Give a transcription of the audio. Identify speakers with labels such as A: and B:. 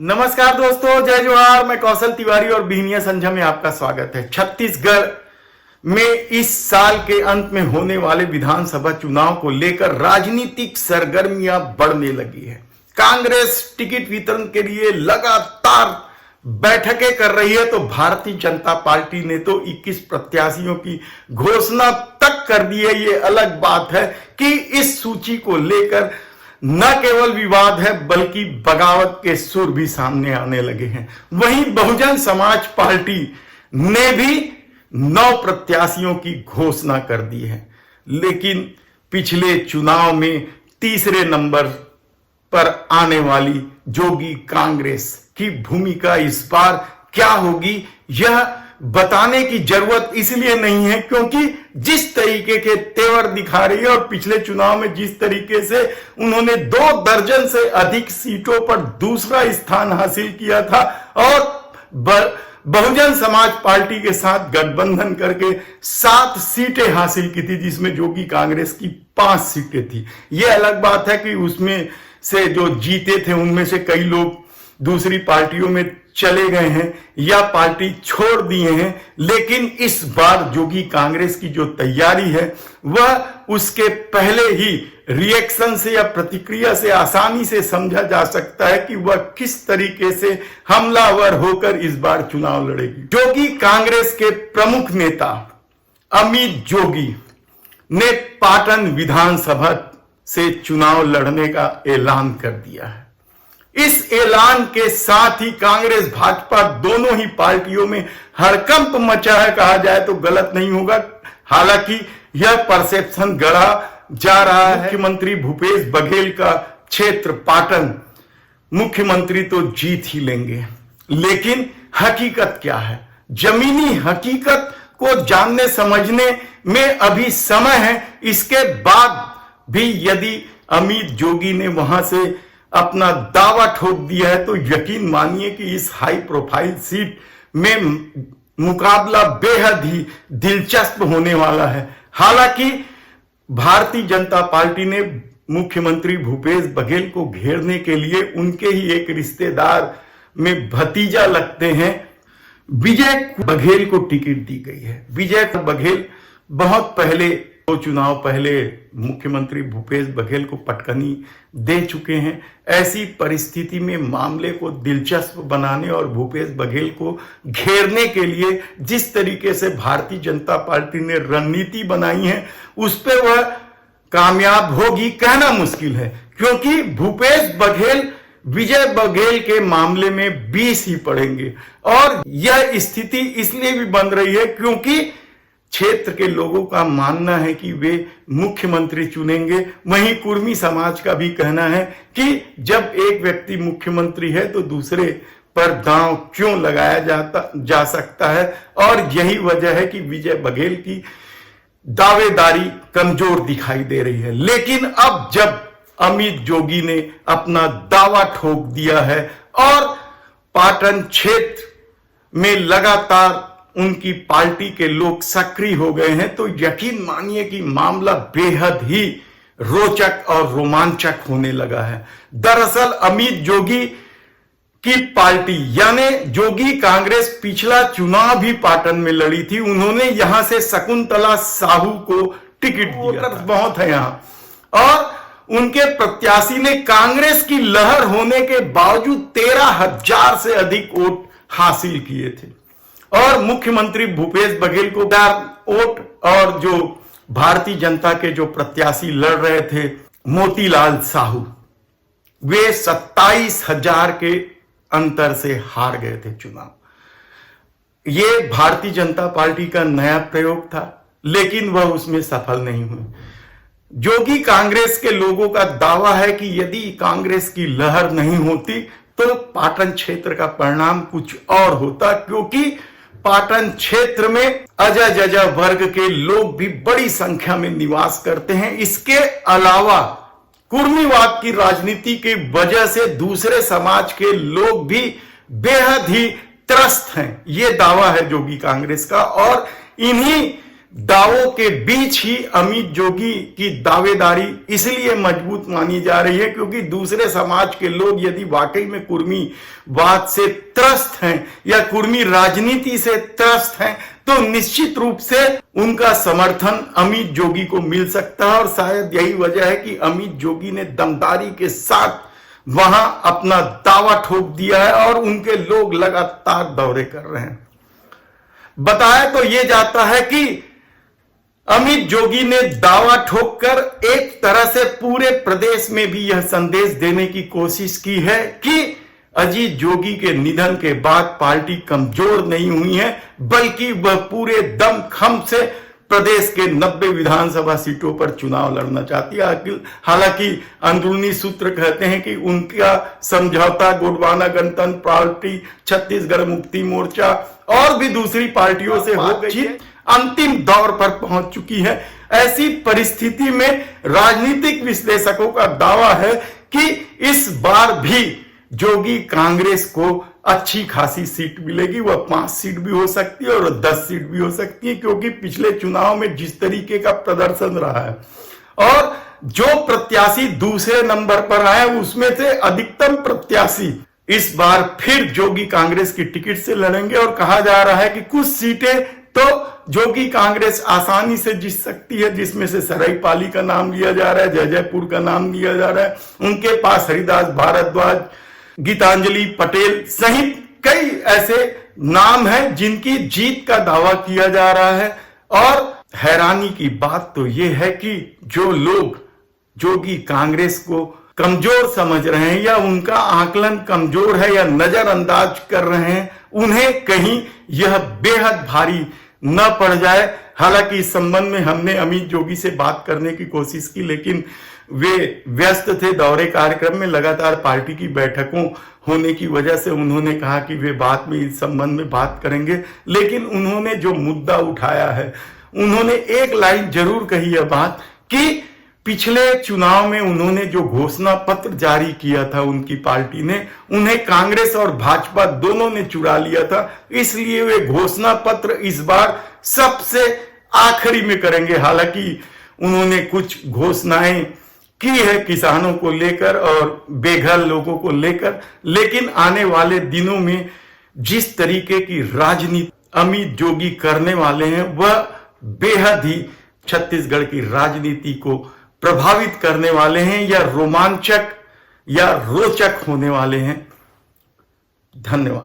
A: नमस्कार दोस्तों, जय जोहार। मैं कौशल तिवारी और बिहनिया संझा में आपका स्वागत है। छत्तीसगढ़ में इस साल के अंत में होने वाले विधानसभा चुनाव को लेकर राजनीतिक सरगर्मियां बढ़ने लगी है। कांग्रेस टिकट वितरण के लिए लगातार बैठकें कर रही है, तो भारतीय जनता पार्टी ने तो 21 प्रत्याशियों की घोषणा तक कर दी है। ये अलग बात है कि इस सूची को लेकर न केवल विवाद है बल्कि बगावत के सुर भी सामने आने लगे हैं। वहीं बहुजन समाज पार्टी ने भी 9 प्रत्याशियों की घोषणा कर दी है, लेकिन पिछले चुनाव में तीसरे नंबर पर आने वाली जोगी कांग्रेस की भूमिका इस बार क्या होगी, यह बताने की जरूरत इसलिए नहीं है क्योंकि जिस तरीके के तेवर दिखा रही है और पिछले चुनाव में जिस तरीके से उन्होंने 2 दर्जन से अधिक सीटों पर दूसरा स्थान हासिल किया था और बहुजन समाज पार्टी के साथ गठबंधन करके 7 सीटें हासिल की थी, जिसमें जोगी कांग्रेस की 5 सीटें थी। यह अलग बात है कि उसमें से जो जीते थे उनमें से कई लोग दूसरी पार्टियों में चले गए हैं या पार्टी छोड़ दिए हैं, लेकिन इस बार जोगी कांग्रेस की जो तैयारी है वह उसके पहले ही रिएक्शन से या प्रतिक्रिया से आसानी से समझा जा सकता है कि वह किस तरीके से हमलावर होकर इस बार चुनाव लड़ेगी। जोगी कांग्रेस के प्रमुख नेता अमित जोगी ने पाटन विधानसभा से चुनाव लड़ने का ऐलान कर दिया है। इस ऐलान के साथ ही कांग्रेस भाजपा दोनों ही पार्टियों में हड़कंप मचा है, कहा जाए तो गलत नहीं होगा। हालांकि यह परसेप्शन गढ़ा जा रहा है मुख्यमंत्री भूपेश बघेल का क्षेत्र पाटन, मुख्यमंत्री तो जीत ही लेंगे, लेकिन हकीकत क्या है, जमीनी हकीकत को जानने समझने में अभी समय है। इसके बाद भी यदि अमित जोगी ने वहां से अपना दावा ठोक दिया है तो यकीन मानिए कि इस हाई प्रोफाइल सीट में मुकाबला बेहद ही दिलचस्प होने वाला है। हालांकि भारतीय जनता पार्टी ने मुख्यमंत्री भूपेश बघेल को घेरने के लिए उनके ही एक रिश्तेदार में भतीजा लगते हैं विजय बघेल को टिकट दी गई है। विजय बघेल बहुत पहले, 2 चुनाव पहले मुख्यमंत्री भूपेश बघेल को पटकनी दे चुके हैं। ऐसी परिस्थिति में मामले को दिलचस्प बनाने और भूपेश बघेल को घेरने के लिए जिस तरीके से भारतीय जनता पार्टी ने रणनीति बनाई है उस पर वह कामयाब होगी कहना मुश्किल है, क्योंकि भूपेश बघेल विजय बघेल के मामले में 20 ही पड़ेंगे। और यह स्थिति इसलिए भी बन रही है क्योंकि क्षेत्र के लोगों का मानना है कि वे मुख्यमंत्री चुनेंगे। वहीं कुर्मी समाज का भी कहना है कि जब एक व्यक्ति मुख्यमंत्री है तो दूसरे पर दांव क्यों लगाया जा सकता है, और यही वजह है कि विजय बघेल की दावेदारी कमजोर दिखाई दे रही है। लेकिन अब जब अमित जोगी ने अपना दावा ठोक दिया है और पाटन क्षेत्र में लगातार उनकी पार्टी के लोग सक्रिय हो गए हैं, तो यकीन मानिए कि मामला बेहद ही रोचक और रोमांचक होने लगा है। दरअसल अमित जोगी की पार्टी यानी जोगी कांग्रेस पिछला चुनाव भी पाटन में लड़ी थी। उन्होंने यहां से शकुंतला साहू को टिकट दिया, बहुत है यहां, और उनके प्रत्याशी ने कांग्रेस की लहर होने के बावजूद 13,000 से अधिक वोट हासिल किए थे। और मुख्यमंत्री भूपेश बघेल को 4 वोट, और जो भारतीय जनता के जो प्रत्याशी लड़ रहे थे मोतीलाल साहू, वे 27,000 के अंतर से हार गए थे चुनाव। ये भारतीय जनता पार्टी का नया प्रयोग था, लेकिन वह उसमें सफल नहीं हुई। जोगी कांग्रेस के लोगों का दावा है कि यदि कांग्रेस की लहर नहीं होती तो पाटन क्षेत्र का परिणाम कुछ और होता, क्योंकि पाटन क्षेत्र में अजय जजा वर्ग के लोग भी बड़ी संख्या में निवास करते हैं। इसके अलावा कुर्मीवाद की राजनीति की वजह से दूसरे समाज के लोग भी बेहद ही त्रस्त हैं, यह दावा है जोगी कांग्रेस का। और इन्हीं दावों के बीच ही अमित जोगी की दावेदारी इसलिए मजबूत मानी जा रही है क्योंकि दूसरे समाज के लोग यदि वाकई में कुर्मीवाद से त्रस्त हैं या कुर्मी राजनीति से त्रस्त हैं तो निश्चित रूप से उनका समर्थन अमित जोगी को मिल सकता है। और शायद यही वजह है कि अमित जोगी ने दमदारी के साथ वहां अपना दावा ठोक दिया है और उनके लोग लगातार दौरे कर रहे हैं। बताया तो यह जाता है कि अमित जोगी ने दावा ठोककर एक तरह से पूरे प्रदेश में भी यह संदेश देने की कोशिश की है कि अजीत जोगी के निधन के बाद पार्टी कमजोर नहीं हुई है बल्कि वह पूरे दमखम से प्रदेश के 90 विधानसभा सीटों पर चुनाव लड़ना चाहती है। हालांकि अंदरूनी सूत्र कहते हैं कि उनका समझौता गोंडवाना गणतंत्र पार्टी, छत्तीसगढ़ मुक्ति मोर्चा और भी दूसरी पार्टियों से हो गई है, अंतिम दौर पर पहुंच चुकी है। ऐसी परिस्थिति में राजनीतिक विश्लेषकों का दावा है कि इस बार भी जोगी कांग्रेस को अच्छी खासी सीट मिलेगी। वह 5 सीट भी हो सकती है और 10 सीट भी हो सकती है क्योंकि पिछले चुनाव में जिस तरीके का प्रदर्शन रहा है और जो प्रत्याशी दूसरे नंबर पर आए उसमें से अधिकतम प्रत्याशी इस बार फिर जोगी कांग्रेस की टिकट से लड़ेंगे। और कहा जा रहा है कि कुछ सीटें तो जोगी कांग्रेस आसानी से जीत सकती है, जिसमें से सरायपाली का नाम लिया जा रहा है, जयजयपुर का नाम लिया जा रहा है। उनके पास हरिदास भारद्वाज, गीतांजलि पटेल सहित कई ऐसे नाम हैं जिनकी जीत का दावा किया जा रहा है। और हैरानी की बात तो यह है कि जो लोग जोगी कांग्रेस को कमजोर समझ रहे हैं या उनका आकलन कमजोर है या नजरअंदाज कर रहे हैं, उन्हें कहीं यह बेहद भारी न पड़ जाए। हालांकि इस संबंध में हमने अमित जोगी से बात करने की कोशिश की लेकिन वे व्यस्त थे दौरे कार्यक्रम में, लगातार पार्टी की बैठकों होने की वजह से उन्होंने कहा कि वे बाद में इस संबंध में बात करेंगे। लेकिन उन्होंने जो मुद्दा उठाया है, उन्होंने एक लाइन जरूर कही है बात कि पिछले चुनाव में उन्होंने जो घोषणा पत्र जारी किया था उनकी पार्टी ने, उन्हें कांग्रेस और भाजपा दोनों ने चुरा लिया था, इसलिए वे घोषणा पत्र इस बार सबसे आखिरी में करेंगे। हालांकि उन्होंने कुछ घोषणाएं की है किसानों को लेकर और बेघर लोगों को लेकर, लेकिन आने वाले दिनों में जिस तरीके की राजनीति अमित जोगी करने वाले हैं वह बेहद ही छत्तीसगढ़ की राजनीति को प्रभावित करने वाले हैं या रोमांचक या रोचक होने वाले हैं। धन्यवाद।